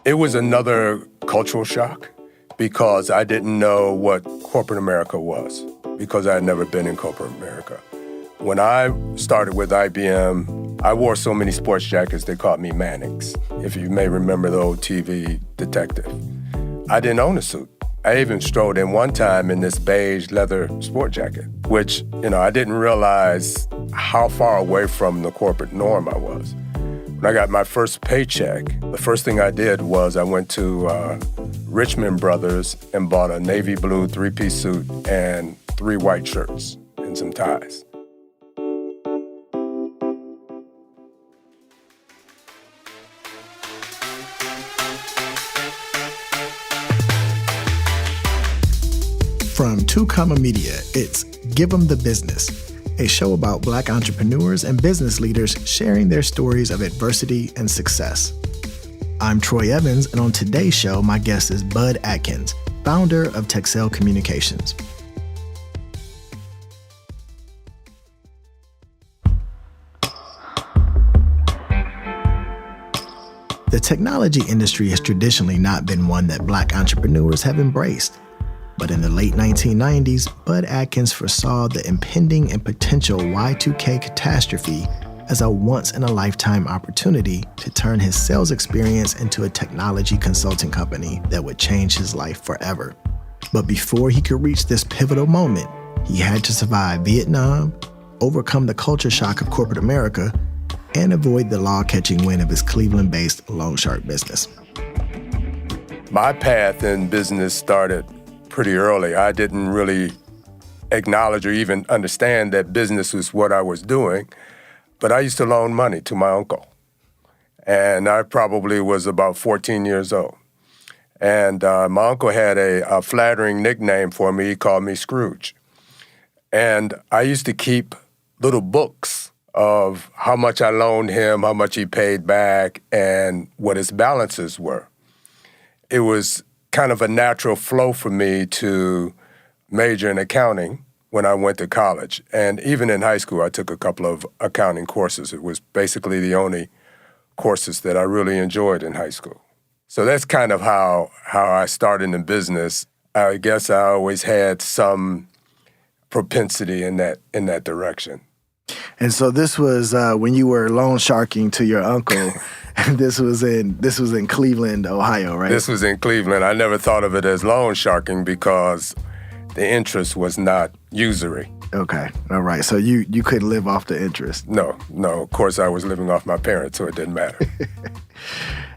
It was another cultural shock because I didn't know what corporate America was because I had never been in corporate America. When I started with IBM, I wore so many sports jackets they called me Mannix, if you may remember the old TV detective. I didn't own a suit. I even strolled in one time in this beige leather sport jacket, which, I didn't realize how far away from the corporate norm I was. When I got my first paycheck, the first thing I did was I went to Richmond Brothers and bought a navy blue three-piece suit and 3 white shirts and some ties. From Two Comma Media, it's Give 'Em the Business, a show about Black entrepreneurs and business leaders sharing their stories of adversity and success. I'm Troy Evans, and on today's show, my guest is Bud Atkins, founder of Texcel Communications. The technology industry has traditionally not been one that Black entrepreneurs have embraced. But in the late 1990s, Bud Atkins foresaw the impending and potential Y2K catastrophe as a once-in-a-lifetime opportunity to turn his sales experience into a technology consulting company that would change his life forever. But before he could reach this pivotal moment, he had to survive Vietnam, overcome the culture shock of corporate America, and avoid the law-catching win of his Cleveland-based loan shark business. My path in business started pretty early. I didn't really acknowledge or even understand that business was what I was doing, but I used to loan money to my uncle. And I probably was about 14 years old. And my uncle had a flattering nickname for me. He called me Scrooge. And I used to keep little books of how much I loaned him, how much he paid back, and what his balances were. It was kind of a natural flow for me to major in accounting when I went to college. And even in high school, I took a couple of accounting courses. It was basically the only courses that I really enjoyed in high school. So that's kind of how I started in business. I guess I always had some propensity in that direction. And so this was when you were loan sharking to your uncle. This was in Cleveland, Ohio, right? This was in Cleveland. I never thought of it as loan sharking because the interest was not usury. Okay, all right. So you couldn't live off the interest? No. Of course, I was living off my parents, so it didn't matter.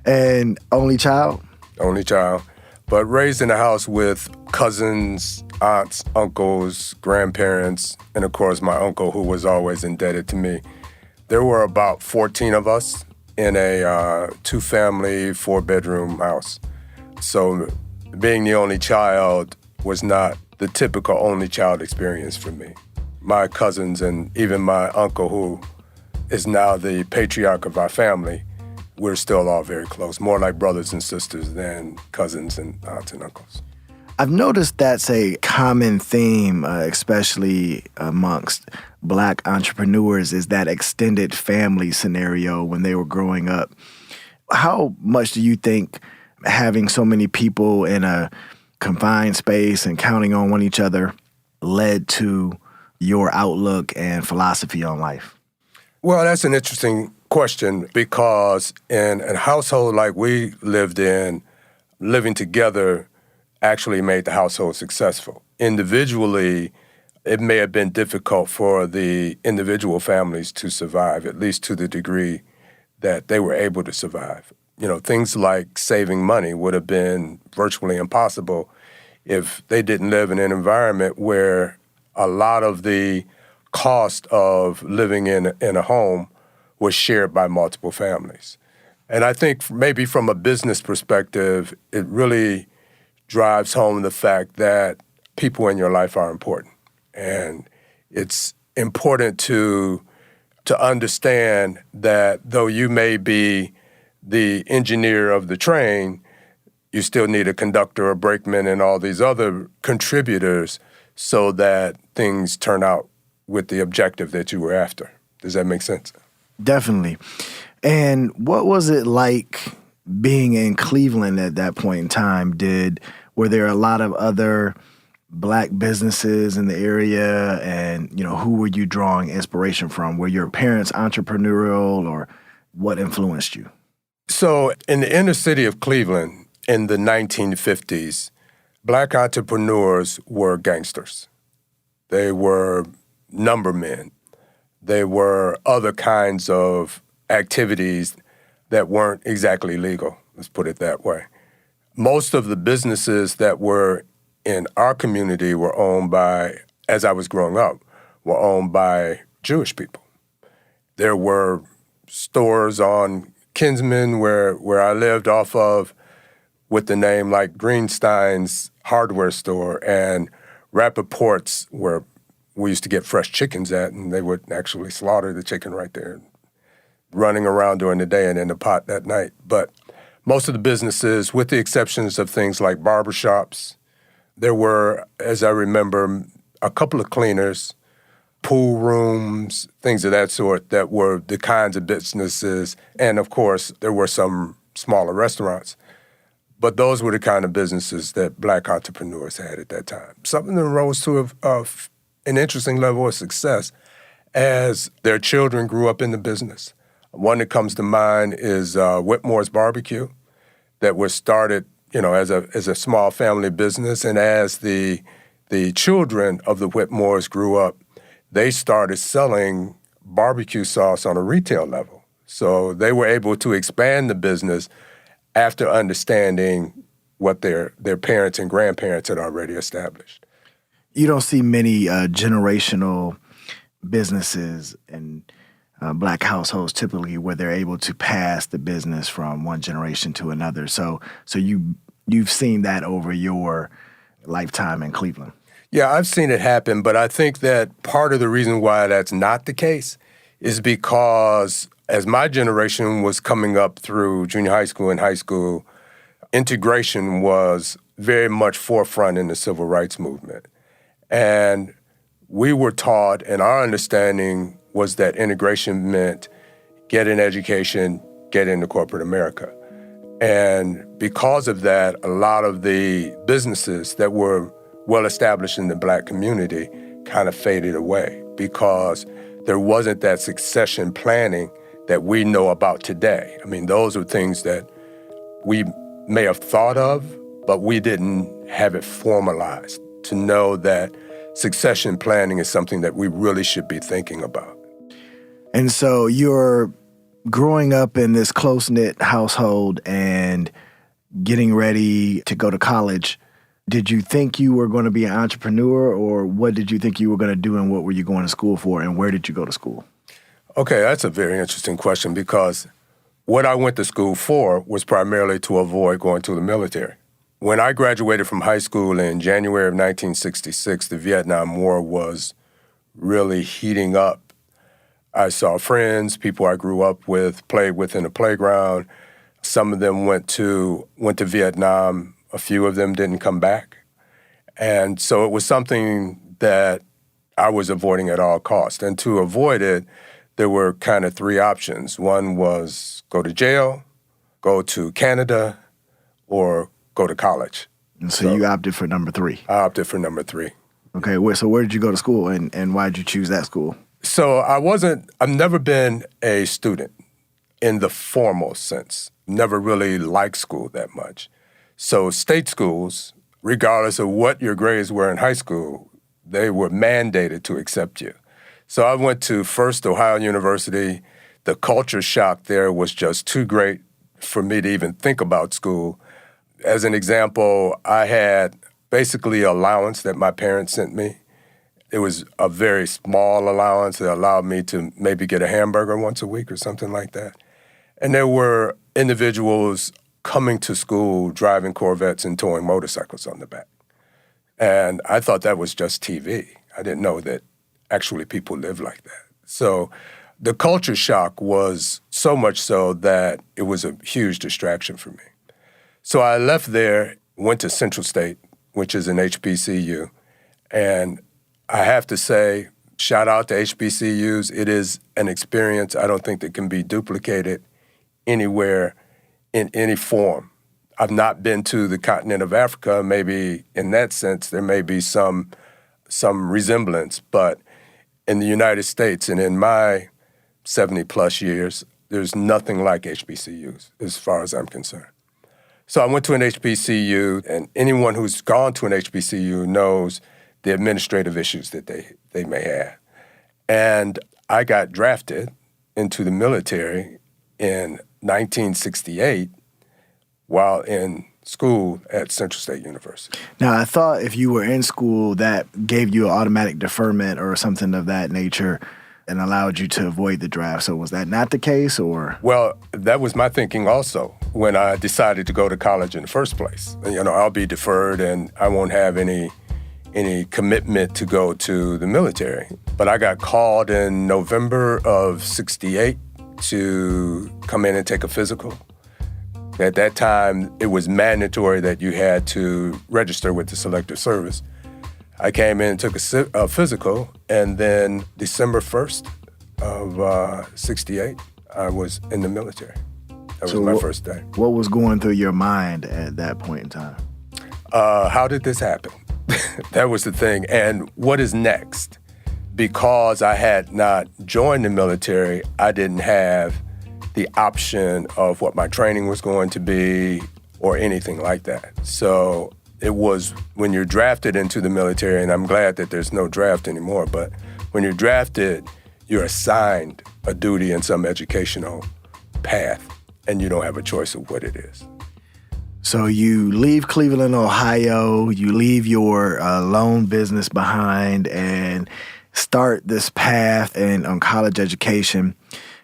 And only child? Only child. But raised in a house with cousins, aunts, uncles, grandparents, and of course my uncle, who was always indebted to me. There were about 14 of us in a 2-family, 4-bedroom house. So being the only child was not the typical only child experience for me. My cousins and even my uncle, who is now the patriarch of our family, we're still all very close, more like brothers and sisters than cousins and aunts and uncles. I've noticed that's a common theme, especially amongst Black entrepreneurs, is that extended family scenario when they were growing up. How much do you think having so many people in a confined space and counting on one each other led to your outlook and philosophy on life? Well, that's an interesting question because in a household like we lived in, living together actually made the household successful. Individually, it may have been difficult for the individual families to survive, at least to the degree that they were able to survive. Things like saving money would have been virtually impossible if they didn't live in an environment where a lot of the cost of living in a home was shared by multiple families. And I think maybe from a business perspective, it really drives home the fact that people in your life are important. And it's important to understand that though you may be the engineer of the train, you still need a conductor, a brakeman, and all these other contributors so that things turn out with the objective that you were after. Does that make sense? Definitely. And what was it like Being in Cleveland at that point in time, were there a lot of other Black businesses in the area, and who were you drawing inspiration from? Were your parents entrepreneurial, or what influenced you? So in the inner city of Cleveland in the 1950s, Black entrepreneurs were gangsters. They were number men. They were other kinds of activities that weren't exactly legal, let's put it that way. Most of the businesses that were in our community were owned by, as I was growing up, were owned by Jewish people. There were stores on Kinsman where I lived off of with the name like Greenstein's hardware store and Rappaport's where we used to get fresh chickens at, and they would actually slaughter the chicken right there, running around during the day and in the pot that night. But most of the businesses, with the exceptions of things like barbershops, there were, as I remember, a couple of cleaners, pool rooms, things of that sort that were the kinds of businesses. And of course, there were some smaller restaurants. But those were the kind of businesses that Black entrepreneurs had at that time. Some of them rose to an interesting level of success as their children grew up in the business. One that comes to mind is Whitmore's Barbecue, that was started as a small family business. And as the children of the Whitmores grew up, they started selling barbecue sauce on a retail level. So they were able to expand the business after understanding what their parents and grandparents had already established. You don't see many generational businesses in Black households typically where they're able to pass the business from one generation to another. So you've seen that over your lifetime in Cleveland. Yeah, I've seen it happen, but I think that part of the reason why that's not the case is because as my generation was coming up through junior high school and high school, integration was very much forefront in the civil rights movement. And we were taught, and our understanding was that integration meant get an education, get into corporate America. And because of that, a lot of the businesses that were well-established in the Black community kind of faded away because there wasn't that succession planning that we know about today. I mean, those are things that we may have thought of, but we didn't have it formalized to know that succession planning is something that we really should be thinking about. And so you're growing up in this close-knit household and getting ready to go to college. Did you think you were going to be an entrepreneur, or what did you think you were going to do, and what were you going to school for, and where did you go to school? Okay, that's a very interesting question because what I went to school for was primarily to avoid going to the military. When I graduated from high school in January of 1966, the Vietnam War was really heating up. I saw friends, people I grew up with, played with in the playground. Some of them went to Vietnam. A few of them didn't come back. And so it was something that I was avoiding at all costs. And to avoid it, there were kind of three options. One was go to jail, go to Canada, or go to college. And so you opted for number three. I opted for number three. Okay, so where did you go to school, and why did you choose that school? So I've never been a student in the formal sense. Never really liked school that much. So state schools, regardless of what your grades were in high school, they were mandated to accept you. So I went to First Ohio University. The culture shock there was just too great for me to even think about school. As an example, I had basically an allowance that my parents sent me. It was a very small allowance that allowed me to maybe get a hamburger once a week or something like that. And there were individuals coming to school driving Corvettes and towing motorcycles on the back. And I thought that was just TV. I didn't know that actually people live like that. So the culture shock was so much so that it was a huge distraction for me. So I left there, went to Central State, which is an HBCU, and I have to say, shout out to HBCUs. It is an experience I don't think that can be duplicated anywhere in any form. I've not been to the continent of Africa. Maybe in that sense, there may be some resemblance, but in the United States and in my 70-plus years, there's nothing like HBCUs as far as I'm concerned. So I went to an HBCU, and anyone who's gone to an HBCU knows the administrative issues that they may have. And I got drafted into the military in 1968 while in school at Central State University. Now, I thought if you were in school, that gave you an automatic deferment or something of that nature and allowed you to avoid the draft. So was that not the case, or? Well, that was my thinking also when I decided to go to college in the first place. I'll be deferred and I won't have any commitment to go to the military. But I got called in November of '68 to come in and take a physical. At that time, it was mandatory that you had to register with the Selective Service. I came in and took a physical, and then December 1st of '68, I was in the military. That was my first day. What was going through your mind at that point in time? How did this happen? That was the thing. And what is next? Because I had not joined the military, I didn't have the option of what my training was going to be or anything like that. So it was when you're drafted into the military, and I'm glad that there's no draft anymore, but when you're drafted, you're assigned a duty in some educational path, and you don't have a choice of what it is. So you leave Cleveland, Ohio, you leave your loan business behind and start this path on college education.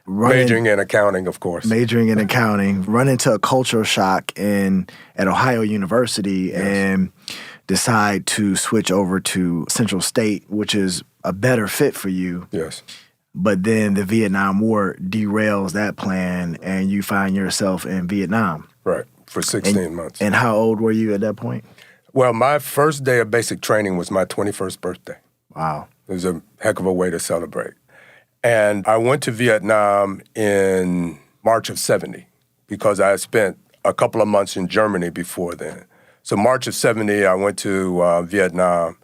Majoring in accounting, of course. Majoring in accounting. Run into a cultural shock at Ohio University, yes, and decide to switch over to Central State, which is a better fit for you. Yes. But then the Vietnam War derails that plan, and you find yourself in Vietnam. Right, for 16 months. And how old were you at that point? Well, my first day of basic training was my 21st birthday. Wow. It was a heck of a way to celebrate. And I went to Vietnam in March of '70 because I had spent a couple of months in Germany before then. So March of '70, I went to Vietnam,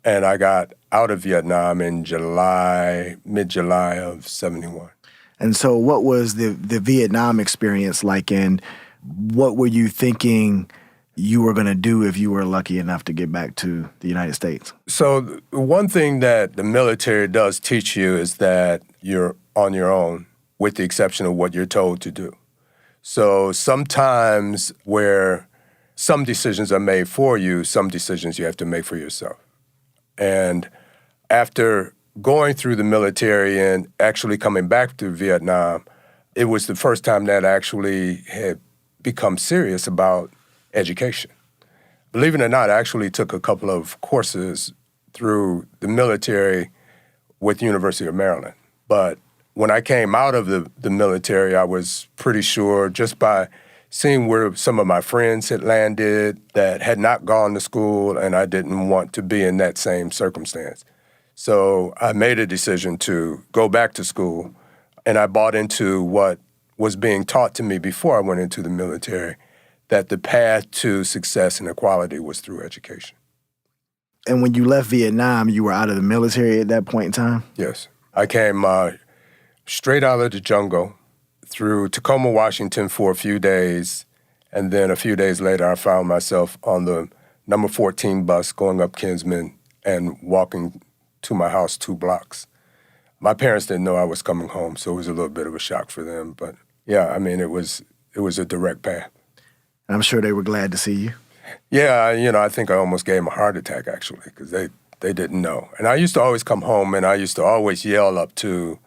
and I got out of Vietnam in mid-July of '71. And so what was the Vietnam experience like, and what were you thinking you were going to do if you were lucky enough to get back to the United States? So one thing that the military does teach you is that you're on your own, with the exception of what you're told to do. So sometimes where some decisions are made for you, some decisions you have to make for yourself. And after going through the military and actually coming back to Vietnam, it was the first time that I actually had become serious about education. Believe it or not, I actually took a couple of courses through the military with the University of Maryland. But when I came out of the military, I was pretty sure, just by seeing where some of my friends had landed that had not gone to school, and I didn't want to be in that same circumstance. So I made a decision to go back to school, and I bought into what was being taught to me before I went into the military, that the path to success and equality was through education. And when you left Vietnam, you were out of the military at that point in time? Yes. I came straight out of the jungle through Tacoma, Washington for a few days, and then a few days later I found myself on the number 14 bus going up Kinsman and walking to my house 2 blocks. My parents didn't know I was coming home, so it was a little bit of a shock for them. But yeah, I mean, it was a direct path. I'm sure they were glad to see you. Yeah, I think I almost gave them a heart attack, actually, because they didn't know. And I used to always come home, and I used to always yell up to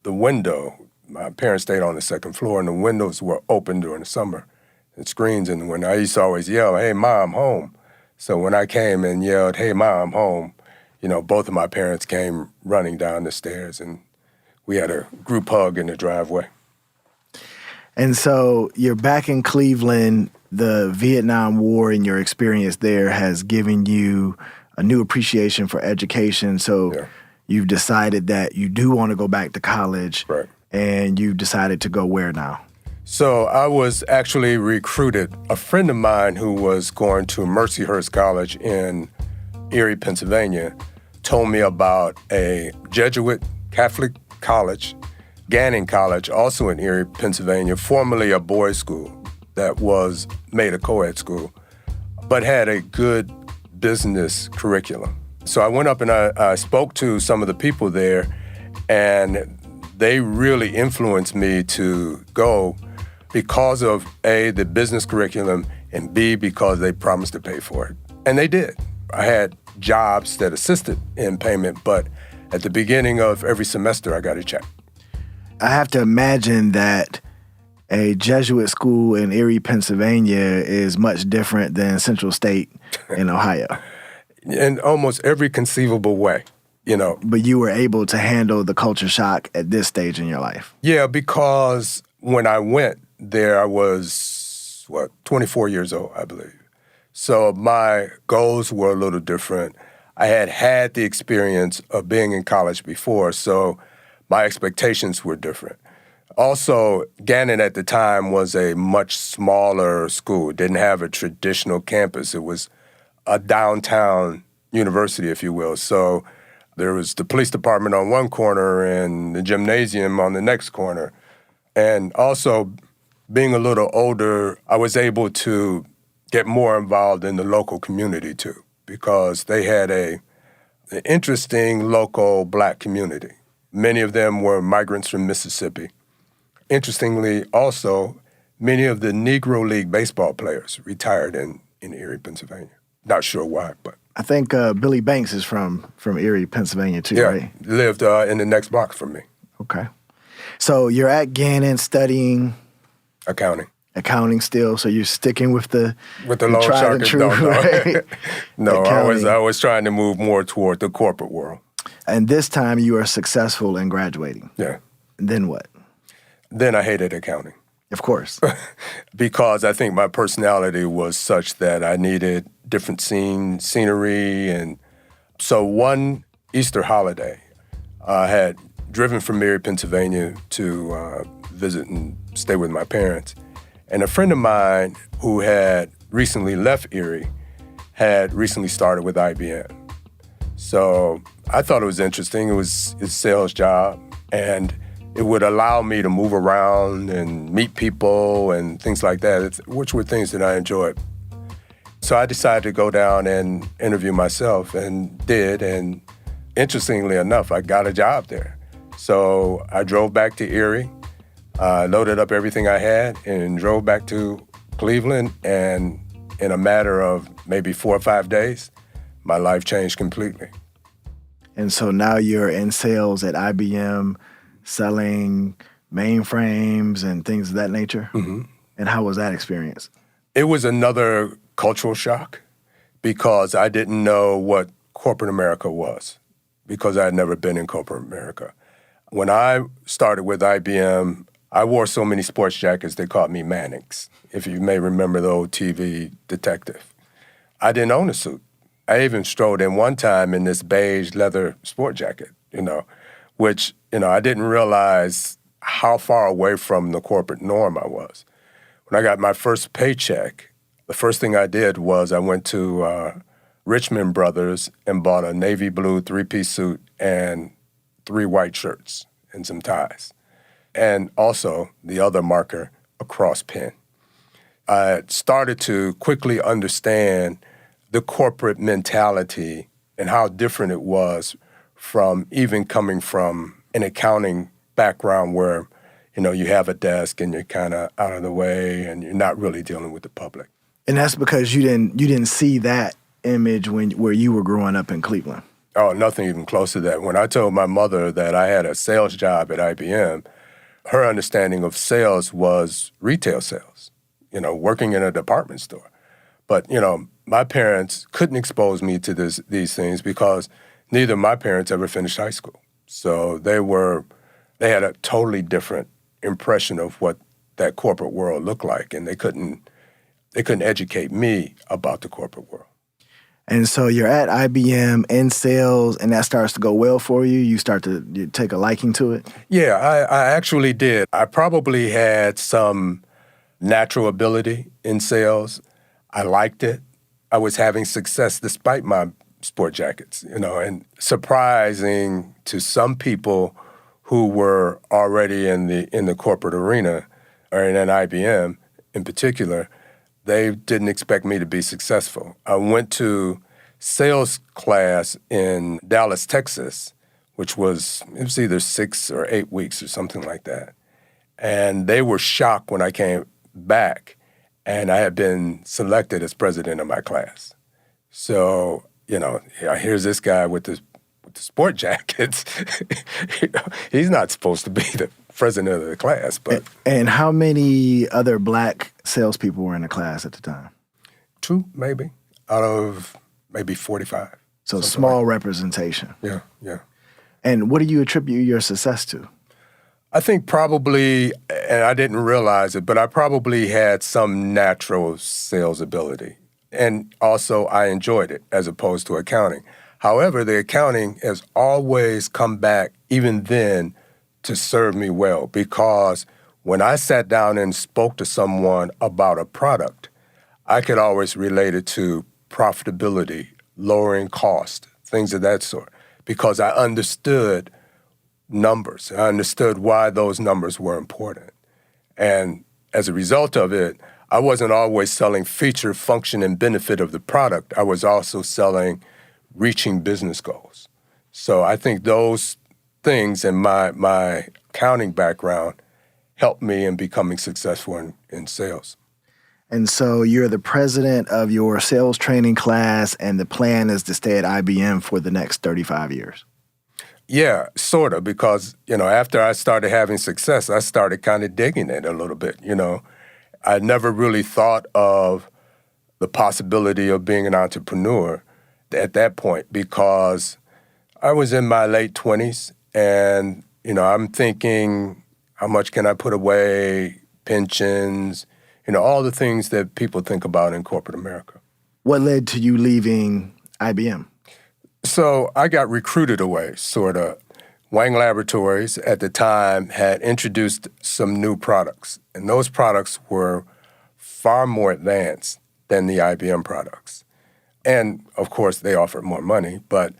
the window. My parents stayed on the second floor, and the windows were open during the summer, and screens in the window. I used to always yell, "Hey, Mom, home." So when I came and yelled, "Hey, Mom, home," both of my parents came running down the stairs, and we had a group hug in the driveway. And so you're back in Cleveland. The Vietnam War and your experience there has given you a new appreciation for education. So yeah, you've decided that you do want to go back to college. Right. And you've decided to go where now? So I was actually recruited. A friend of mine who was going to Mercyhurst College in Erie, Pennsylvania, told me about a Jesuit Catholic college, Gannon College, also in Erie, Pennsylvania, formerly a boys' school that was made a co-ed school, but had a good business curriculum. So I went up and I spoke to some of the people there, and they really influenced me to go because of A, the business curriculum, and B, because they promised to pay for it. And they did. I had jobs that assisted in payment, but at the beginning of every semester, I got a check. I have to imagine that a Jesuit school in Erie, Pennsylvania is much different than Central State in Ohio. In almost every conceivable way, But you were able to handle the culture shock at this stage in your life. Yeah, because when I went there, I was, 24 years old, I believe. So my goals were a little different. I had the experience of being in college before, so my expectations were different. Also, Gannon at the time was a much smaller school. It didn't have a traditional campus. It was a downtown university, if you will. So there was the police department on one corner and the gymnasium on the next corner. And also, being a little older, I was able to get more involved in the local community too, because they had an interesting local Black community. Many of them were migrants from Mississippi. Interestingly, also, many of the Negro League baseball players retired in Erie, Pennsylvania. Not sure why, but I think Billy Banks is from Erie, Pennsylvania too, yeah, right? lived in the next box from me. Okay. So you're at Gannon studying Accounting still, so you're sticking with the loan tried shark and true, right? No, Accounting. I was trying to move more toward the corporate world. And this time you are successful in graduating. Yeah. Then what? Then I hated accounting. Of course. Because I think my personality was such that I needed different scenery. And so one Easter holiday, I had driven from Erie, Pennsylvania to visit and stay with my parents. And a friend of mine who had recently left Erie had recently started with IBM. So I thought it was interesting. It was his sales job, and it would allow me to move around and meet people and things like that, which were things that I enjoyed. So I decided to go down and interview myself, and did. And interestingly enough, I got a job there. So I drove back to Erie, loaded up everything I had, and drove back to Cleveland. And in a matter of maybe 4 or 5 days, my life changed completely. And so now you're in sales at IBM, selling mainframes and things of that nature? Mm-hmm. And how was that experience? It was another cultural shock because I didn't know what corporate America was, because I had never been in corporate America. When I started with IBM, I wore so many sports jackets, they called me Mannix, if you may remember the old TV detective. I didn't own a suit. I even strolled in one time in this beige leather sport jacket, which, I didn't realize how far away from the corporate norm I was. When I got my first paycheck, the first thing I did was I went to Richmond Brothers and bought a navy blue 3-piece suit and 3 white shirts and some ties. And also the other marker, a cross pin. I started to quickly understand the corporate mentality and how different it was from even coming from an accounting background where, you have a desk and you're kind of out of the way and you're not really dealing with the public. And that's because you didn't see that image where you were growing up in Cleveland. Oh, nothing even close to that. When I told my mother that I had a sales job at IBM, her understanding of sales was retail sales, working in a department store. But, my parents couldn't expose me to these things because neither of my parents ever finished high school. So they had a totally different impression of what that corporate world looked like, and they couldn't educate me about the corporate world. And so you're at IBM in sales, and that starts to go well for you. You take a liking to it. Yeah, I actually did. I probably had some natural ability in sales. I liked it. I was having success despite my sport jackets, and surprising to some people who were already in the corporate arena, or in an IBM in particular. They didn't expect me to be successful. I went to sales class in Dallas, Texas, which was either 6 or 8 weeks or something like that. And they were shocked when I came back and I had been selected as president of my class. So, here's this guy with the sport jackets. He's not supposed to be the president of the class. But And how many other black salespeople were in the class at the time? 2, maybe, out of maybe 45. So small representation. Yeah. And what do you attribute your success to? I think probably, and I didn't realize it, but I probably had some natural sales ability. And also I enjoyed it as opposed to accounting. However, the accounting has always come back, even then, to serve me well, because when I sat down and spoke to someone about a product, I could always relate it to profitability, lowering cost, things of that sort, because I understood numbers. I understood why those numbers were important. And as a result of it, I wasn't always selling feature, function, and benefit of the product. I was also selling reaching business goals. So I think those things and my accounting background helped me in becoming successful in sales. And so you're the president of your sales training class, and the plan is to stay at IBM for the next 35 years. Yeah, sort of, because, after I started having success, I started kind of digging it a little bit, I never really thought of the possibility of being an entrepreneur at that point, because I was in my late 20s and, I'm thinking, how much can I put away, pensions, all the things that people think about in corporate America. What led to you leaving IBM? So I got recruited away, sort of. Wang Laboratories at the time had introduced some new products, and those products were far more advanced than the IBM products. And, of course, they offered more money. But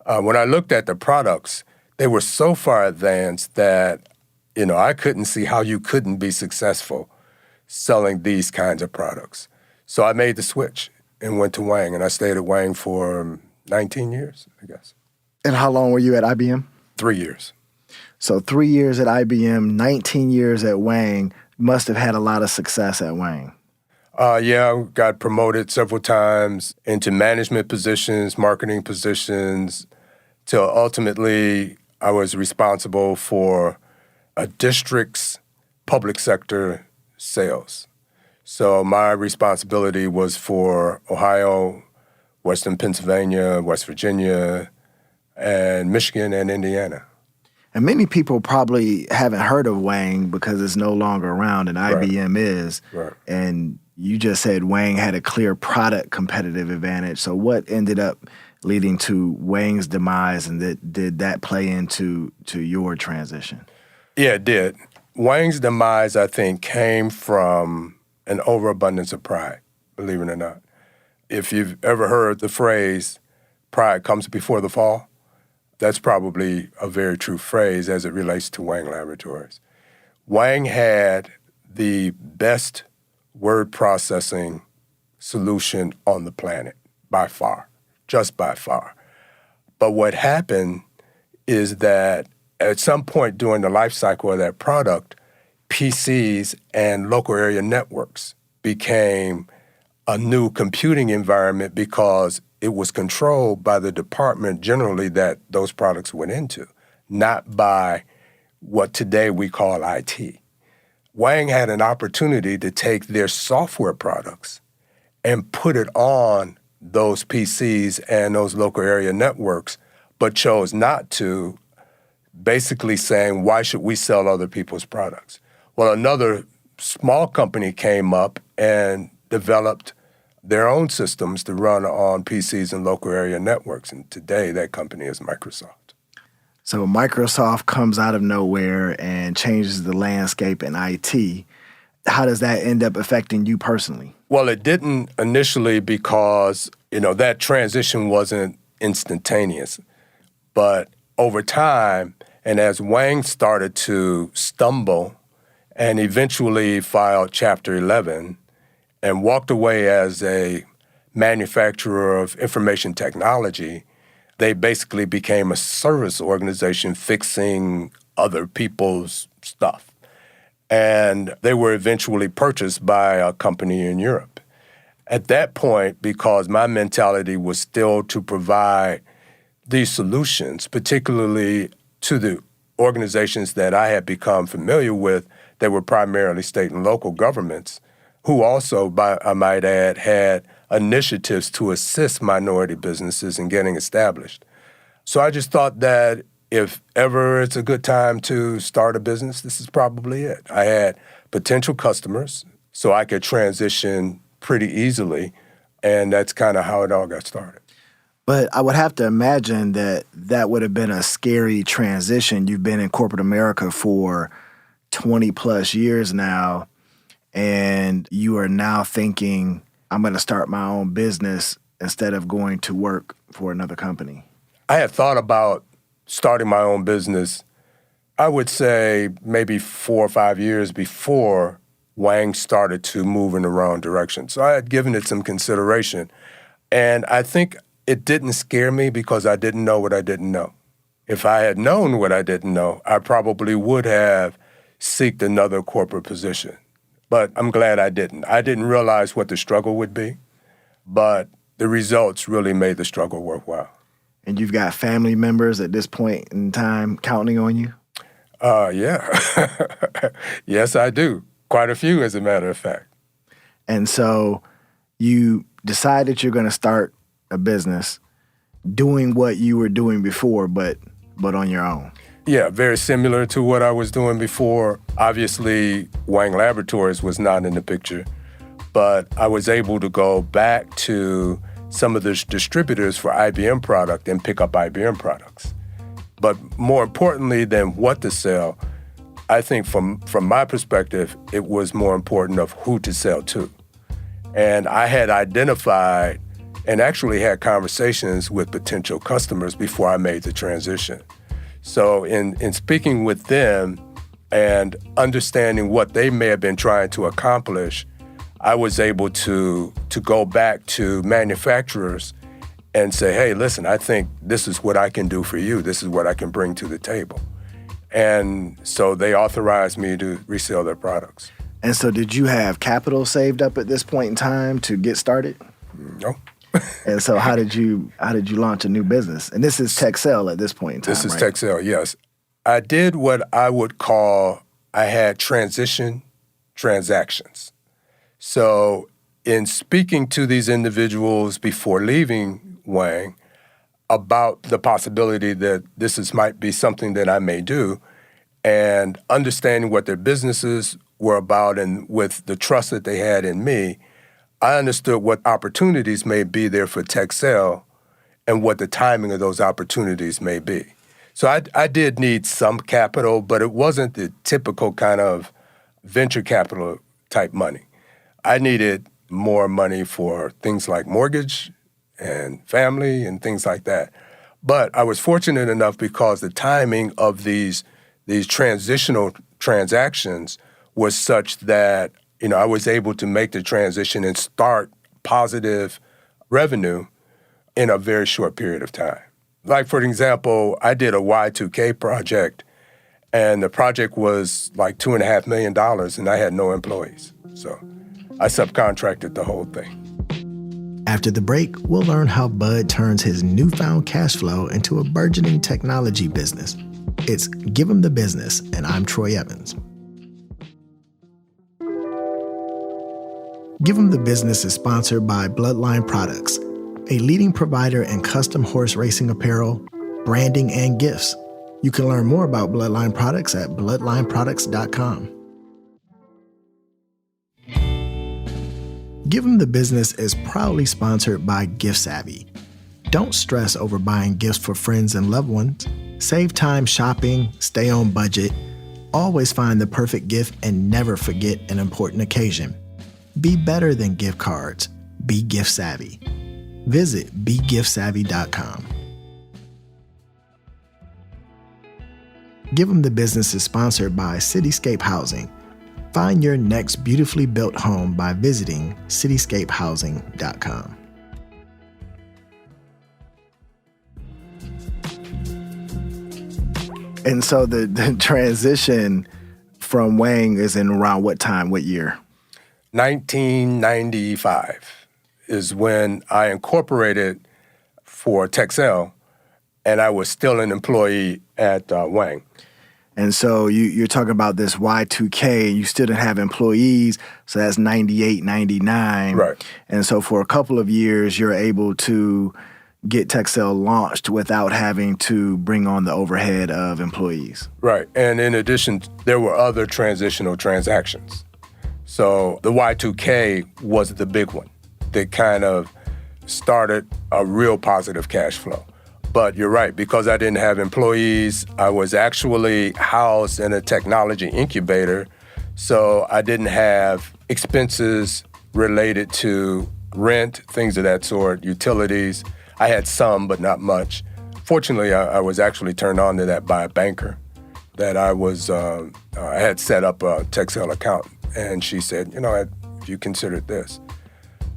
when I looked at the products, they were so far advanced that, I couldn't see how you couldn't be successful selling these kinds of products. So I made the switch and went to Wang, and I stayed at Wang for 19 years, I guess. And how long were you at IBM? 3 years. So 3 years at IBM, 19 years at Wang. Must have had a lot of success at Wang. Yeah, I got promoted several times into management positions, marketing positions, till ultimately I was responsible for a district's public sector sales. So my responsibility was for Ohio, Western Pennsylvania, West Virginia, and Michigan and Indiana. And many people probably haven't heard of Wang because it's no longer around, and IBM is. Right. And you just said Wang had a clear product competitive advantage. So what ended up leading to Wang's demise, and did that play into your transition? Yeah, it did. Wang's demise, I think, came from an overabundance of pride, believe it or not. If you've ever heard the phrase, pride comes before the fall, that's probably a very true phrase as it relates to Wang Laboratories. Wang had the best word processing solution on the planet, by far, just by far. But what happened is that at some point during the life cycle of that product, PCs and local area networks became a new computing environment because it was controlled by the department generally that those products went into, not by what today we call IT. Wang had an opportunity to take their software products and put it on those PCs and those local area networks, but chose not to, basically saying, why should we sell other people's products? Well, another small company came up and developed their own systems to run on PCs and local area networks. And today, that company is Microsoft. So Microsoft comes out of nowhere and changes the landscape in IT. How does that end up affecting you personally? Well, it didn't initially because, that transition wasn't instantaneous. But over time, and as Wang started to stumble and eventually filed Chapter 11 and walked away as a manufacturer of information technology, they basically became a service organization fixing other people's stuff. And they were eventually purchased by a company in Europe. At that point, because my mentality was still to provide these solutions, particularly to the organizations that I had become familiar with that were primarily state and local governments, who also, I might add, had initiatives to assist minority businesses in getting established. So I just thought that if ever it's a good time to start a business, this is probably it. I had potential customers, so I could transition pretty easily, and that's kind of how it all got started. But I would have to imagine that would have been a scary transition. You've been in corporate America for 20 plus years now, and you are now thinking, I'm going to start my own business instead of going to work for another company. I had thought about starting my own business, I would say maybe 4 or 5 years before Wang started to move in the wrong direction. So I had given it some consideration. And I think it didn't scare me because I didn't know what I didn't know. If I had known what I didn't know, I probably would have sought another corporate position. But I'm glad I didn't. I didn't realize what the struggle would be, but the results really made the struggle worthwhile. And you've got family members at this point in time counting on you? Yeah. Yes, I do. Quite a few, as a matter of fact. And so you decided you're going to start a business doing what you were doing before, but on your own. Yeah, very similar to what I was doing before. Obviously, Wang Laboratories was not in the picture, but I was able to go back to some of the distributors for IBM product and pick up IBM products. But more importantly than what to sell, I think from my perspective, it was more important of who to sell to. And I had identified and actually had conversations with potential customers before I made the transition. So in speaking with them and understanding what they may have been trying to accomplish, I was able to go back to manufacturers and say, hey, listen, I think this is what I can do for you. This is what I can bring to the table. And so they authorized me to resell their products. And so did you have capital saved up at this point in time to get started? No. And so how did you launch a new business? And this is Texcel at this point in time, This is right? Texcel, yes. I did what I would call, I had transition transactions. So in speaking to these individuals before leaving Wang about the possibility that might be something that I may do, and understanding what their businesses were about and with the trust that they had in me, I understood what opportunities may be there for Texcel and what the timing of those opportunities may be. So I did need some capital, but it wasn't the typical kind of venture capital type money. I needed more money for things like mortgage and family and things like that. But I was fortunate enough because the timing of these transitional transactions was such that, I was able to make the transition and start positive revenue in a very short period of time. Like, for example, I did a Y2K project, and the project was like $2.5 million, and I had no employees. So I subcontracted the whole thing. After the break, we'll learn how Bud turns his newfound cash flow into a burgeoning technology business. It's Give 'em the Business, and I'm Troy Evans. Give 'em the Business is sponsored by Bloodline Products, a leading provider in custom horse racing apparel, branding, and gifts. You can learn more about Bloodline Products at bloodlineproducts.com. Give 'em the Business is proudly sponsored by Gift Savvy. Don't stress over buying gifts for friends and loved ones. Save time shopping, stay on budget, always find the perfect gift, and never forget an important occasion. Be better than gift cards. Be gift savvy. Visit begiftsavvy.com. Give 'em the Business is sponsored by Cityscape Housing. Find your next beautifully built home by visiting cityscapehousing.com. And so the transition from Wang is in around what time, what year? 1995 is when I incorporated for Texcel, and I was still an employee at Wang. And so you're talking about this Y2K, and you still didn't have employees, so that's 98, 99. Right. And so for a couple of years, you're able to get Texcel launched without having to bring on the overhead of employees. Right. And in addition, there were other transitional transactions. So the Y2K was the big one that kind of started a real positive cash flow. But you're right, because I didn't have employees, I was actually housed in a technology incubator, so I didn't have expenses related to rent, things of that sort, utilities. I had some, but not much. Fortunately, I was actually turned on to that by a banker that I had set up a Texcel account, and she said, have you considered this?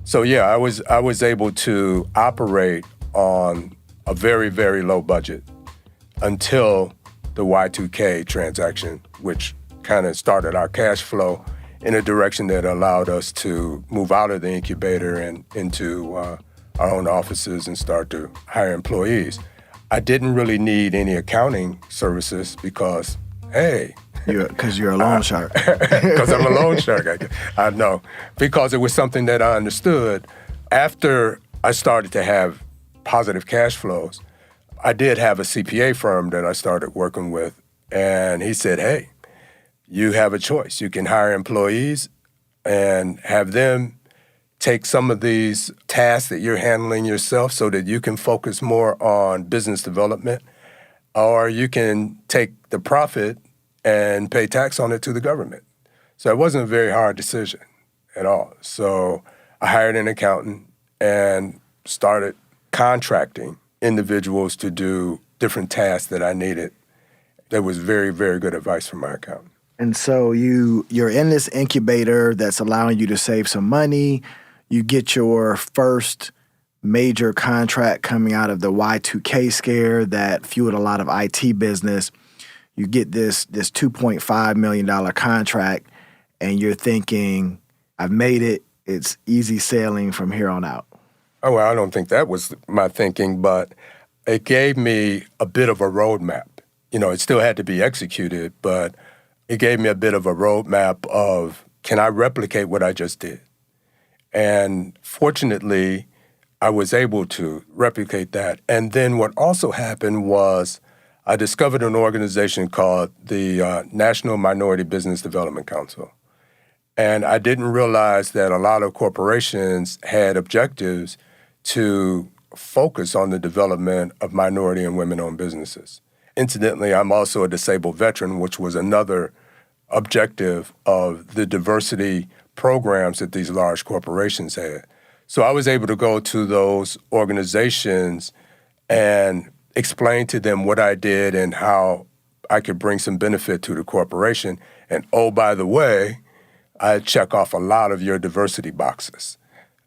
So yeah, I was able to operate on a very, very low budget until the Y2K transaction, which kind of started our cash flow in a direction that allowed us to move out of the incubator and into our own offices and start to hire employees. I didn't really need any accounting services because, hey. Because you're a loan shark. Because I'm a loan shark. I know. Because it was something that I understood. After I started to have positive cash flows, I did have a CPA firm that I started working with, and he said, hey, you have a choice. You can hire employees and have them take some of these tasks that you're handling yourself so that you can focus more on business development, or you can take the profit and pay tax on it to the government. So it wasn't a very hard decision at all. So I hired an accountant and started contracting individuals to do different tasks that I needed. That was very, very good advice from my accountant. And so you're in this incubator that's allowing you to save some money. You get your first major contract coming out of the Y2K scare that fueled a lot of IT business. You get this $2.5 million contract, and you're thinking, I've made it. It's easy sailing from here on out. Oh, well, I don't think that was my thinking, but it gave me a bit of a roadmap. It still had to be executed, but it gave me a bit of a roadmap of, can I replicate what I just did? And fortunately, I was able to replicate that. And then what also happened was I discovered an organization called the National Minority Business Development Council. And I didn't realize that a lot of corporations had objectives to focus on the development of minority and women-owned businesses. Incidentally, I'm also a disabled veteran, which was another objective of the diversity programs that these large corporations had. So I was able to go to those organizations and explain to them what I did and how I could bring some benefit to the corporation. And oh, by the way, I check off a lot of your diversity boxes.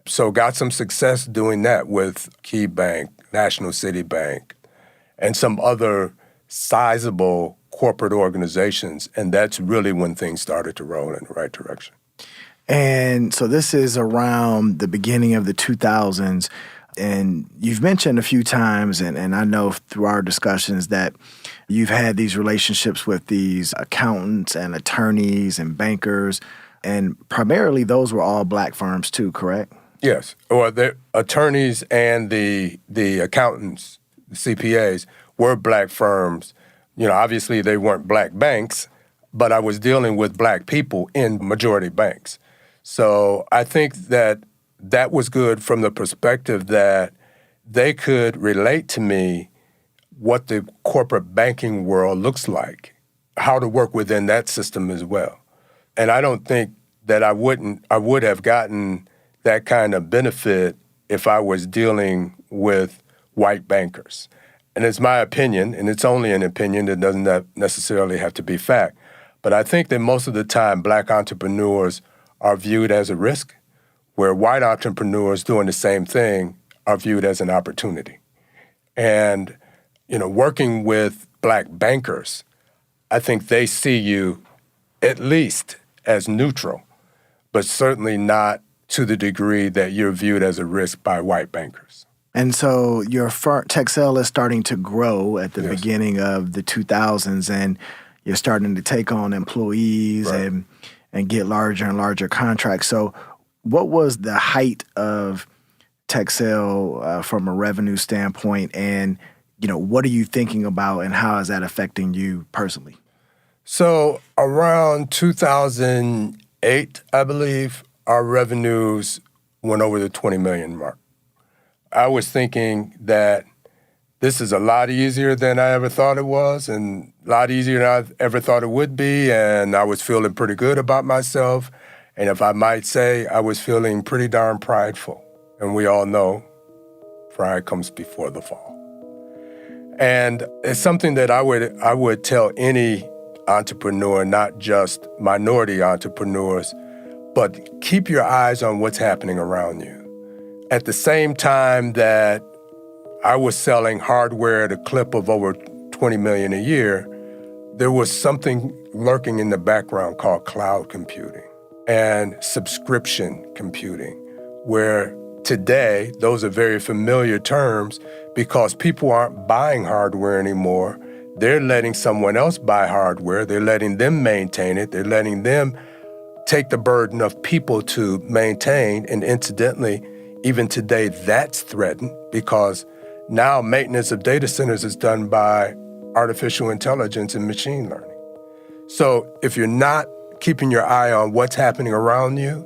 So got some success doing that with Key Bank, National City Bank, and some other sizable corporate organizations. And that's really when things started to roll in the right direction. And so this is around the beginning of the 2000s. And you've mentioned a few times, and I know through our discussions that you've had these relationships with these accountants and attorneys and bankers. And primarily those were all black firms too, correct? Yes. Well, the attorneys and the accountants, the CPAs, were black firms. Obviously they weren't black banks, but I was dealing with black people in majority banks. So I think that that was good from the perspective that they could relate to me what the corporate banking world looks like, how to work within that system as well. And I don't think that I would have gotten that kind of benefit if I was dealing with white bankers. And it's my opinion, and it's only an opinion, that doesn't necessarily have to be fact. But I think that most of the time, Black entrepreneurs are viewed as a risk, where white entrepreneurs doing the same thing are viewed as an opportunity. And, working with Black bankers, I think they see you at least as neutral, but certainly not to the degree that you're viewed as a risk by white bankers. And so your firm, Texcel, is starting to grow at the beginning of the 2000s, and you're starting to take on employees and get larger and larger contracts. So what was the height of Texcel from a revenue standpoint, and what are you thinking about, and how is that affecting you personally? So around 2008, I believe, our revenues went over the 20 million mark. I was thinking that this is a lot easier than I ever thought it was, and a lot easier than I ever thought it would be, and I was feeling pretty good about myself. And if I might say, I was feeling pretty darn prideful. And we all know pride comes before the fall. And it's something that I would tell any entrepreneur, not just minority entrepreneurs, but keep your eyes on what's happening around you. At the same time that I was selling hardware at a clip of over 20 million a year, there was something lurking in the background called cloud computing and subscription computing, where today those are very familiar terms because people aren't buying hardware anymore. They're letting someone else buy hardware. They're letting them maintain it. They're letting them take the burden of people to maintain. And incidentally, even today, that's threatened because now maintenance of data centers is done by artificial intelligence and machine learning. So if you're not keeping your eye on what's happening around you,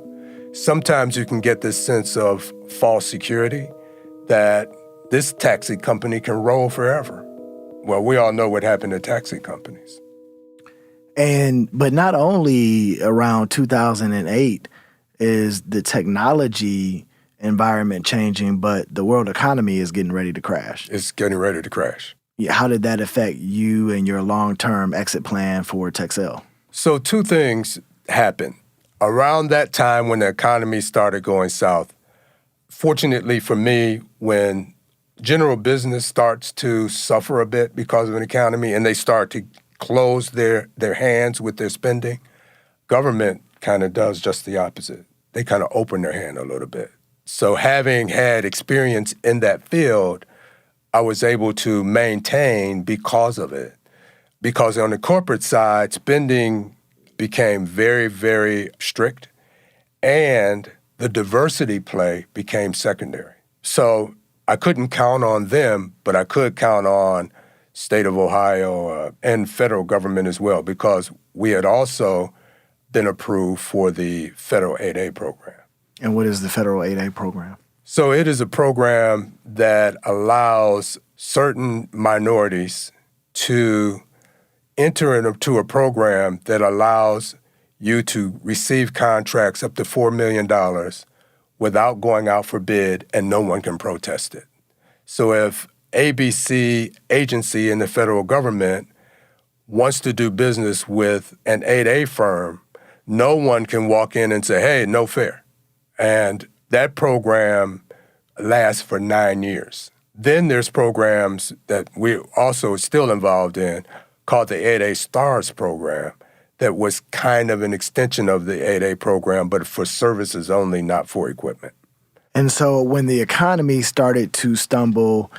sometimes you can get this sense of false security that this taxi company can roll forever. Well, we all know what happened to taxi companies. But not only around 2008 is the technology environment changing, but the world economy is getting ready to crash. It's getting ready to crash. How did that affect you and your long-term exit plan for Texcel? So two things happened. Around that time when the economy started going south, fortunately for me, when general business starts to suffer a bit because of an economy and they start to close their hands with their spending, government kind of does just the opposite. They kind of open their hand a little bit. So having had experience in that field, I was able to maintain because of it. Because on the corporate side, spending became very, very strict, and the diversity play became secondary. So I couldn't count on them, but I could count on state of Ohio and federal government as well, because we had also been approved for the federal 8A program. And what is the federal 8A program? So it is a program that allows certain minorities to enter into a program that allows you to receive contracts up to $4 million without going out for bid, and no one can protest it. So if ABC agency in the federal government wants to do business with an 8A firm, no one can walk in and say, hey, no fair. And that program lasts for 9 years. Then there's programs that we also still involved in called the 8A STARS program that was kind of an extension of the 8A program, but for services only, not for equipment. And so when the economy started to stumble,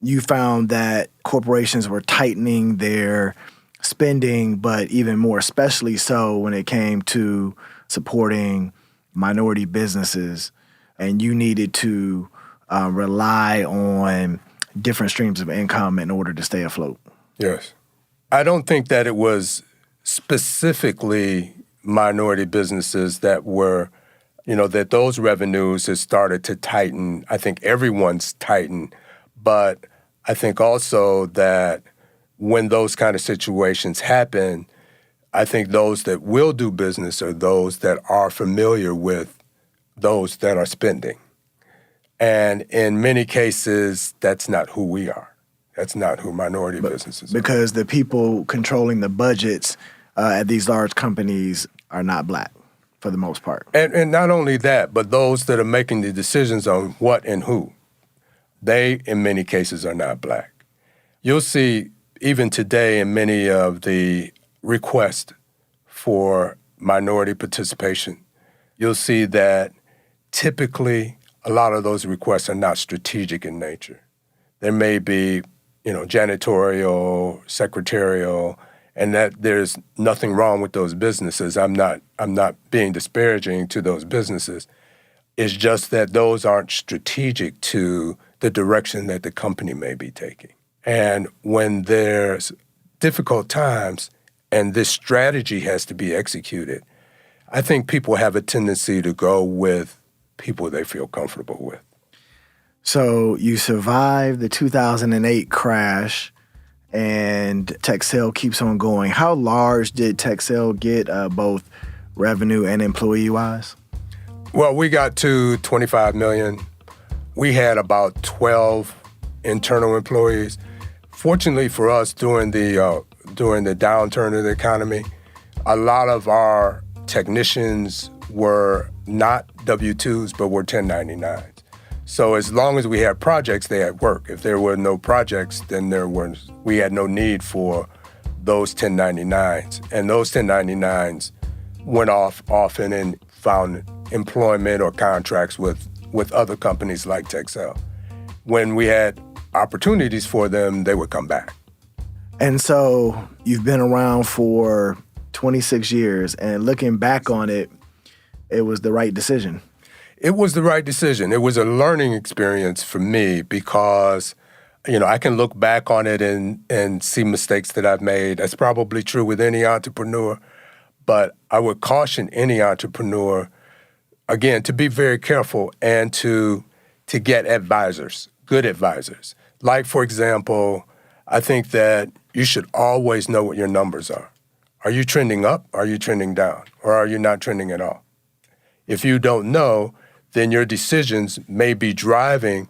you found that corporations were tightening their spending, but even more especially so when it came to supporting minority businesses, and you needed to rely on different streams of income in order to stay afloat. Yes. I don't think that it was specifically minority businesses that were that those revenues has started to tighten. I think everyone's tightened, but I think also that when those kind of situations happen, I think those that will do business are those that are familiar with those that are spending. And in many cases, that's not who we are. That's not who minority businesses are. Because the people controlling the budgets at these large companies are not Black, for the most part. And not only that, but those that are making the decisions on what and who, they, in many cases, are not Black. You'll see, even today, in many of the requests for minority participation, you'll see that typically a lot of those requests are not strategic in nature. There may be, janitorial, secretarial, and that there's nothing wrong with those businesses. I'm not being disparaging to those businesses. It's just that those aren't strategic to the direction that the company may be taking. And when there's difficult times and this strategy has to be executed, I think people have a tendency to go with people they feel comfortable with. So you survived the 2008 crash, and Texcel keeps on going. How large did Texcel get, both revenue and employee-wise? Well, we got to 25 million. We had about 12 internal employees. Fortunately for us, during the downturn of the economy, a lot of our technicians were not W-2s, but were 1099s. So as long as we had projects, they had work. If there were no projects, then we had no need for those 1099s. And those 1099s went off often and found employment or contracts with other companies like Texcel. When we had opportunities for them, they would come back. And so you've been around for 26 years, and looking back on it, it was the right decision. It was the right decision. It was a learning experience for me because, I can look back on it and see mistakes that I've made. That's probably true with any entrepreneur. But I would caution any entrepreneur, again, to be very careful and to get advisors, good advisors. Like, for example, I think that you should always know what your numbers are. Are you trending up? Are you trending down? Or are you not trending at all? If you don't know, then your decisions may be driving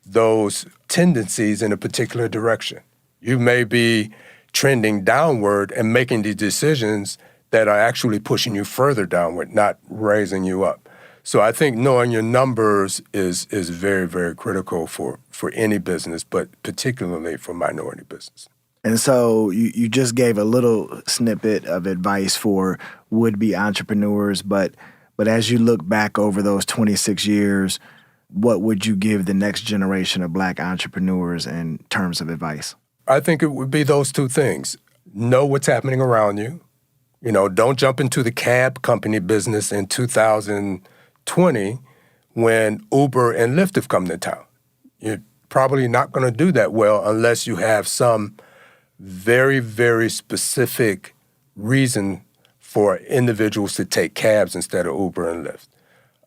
those tendencies in a particular direction. You may be trending downward and making the decisions that are actually pushing you further downward, not raising you up. So I think knowing your numbers is very, very critical for any business, but particularly for minority business. And so you just gave a little snippet of advice for would-be entrepreneurs, but as you look back over those 26 years, what would you give the next generation of Black entrepreneurs in terms of advice? I think it would be those two things. Know what's happening around you. Don't jump into the cab company business in 2020 when Uber and Lyft have come to town. You're probably not going to do that well unless you have some very, very specific reason for individuals to take cabs instead of Uber and Lyft.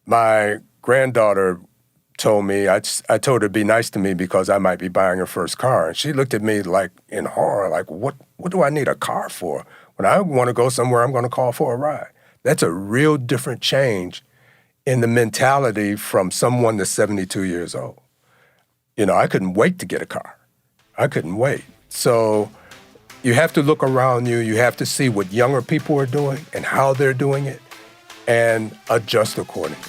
My granddaughter told me, I told her to be nice to me because I might be buying her first car. And she looked at me like in horror, like, what do I need a car for? When I want to go somewhere, I'm going to call for a ride. That's a real different change in the mentality from someone that's 72 years old. I couldn't wait to get a car. I couldn't wait. So you have to look around you. You have to see what younger people are doing and how they're doing it and adjust accordingly.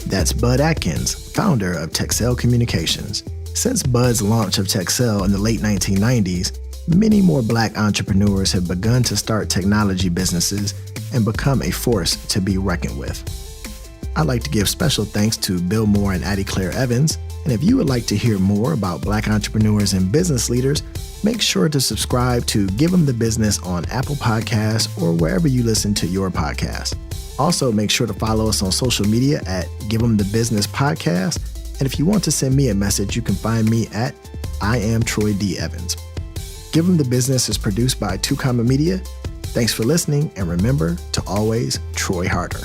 That's Bud Atkins, founder of Texcel Communications. Since Bud's launch of Texcel in the late 1990s, many more Black entrepreneurs have begun to start technology businesses and become a force to be reckoned with. I'd like to give special thanks to Bill Moore and Addie Claire Evans. And if you would like to hear more about Black entrepreneurs and business leaders, make sure to subscribe to Give Them the Business on Apple Podcasts or wherever you listen to your podcast. Also, make sure to follow us on social media at Give Them the Business Podcast. And if you want to send me a message, you can find me at I am Troy D. Evans. Give Them the Business is produced by Two Comma Media. Thanks for listening, and remember to always Troy harder.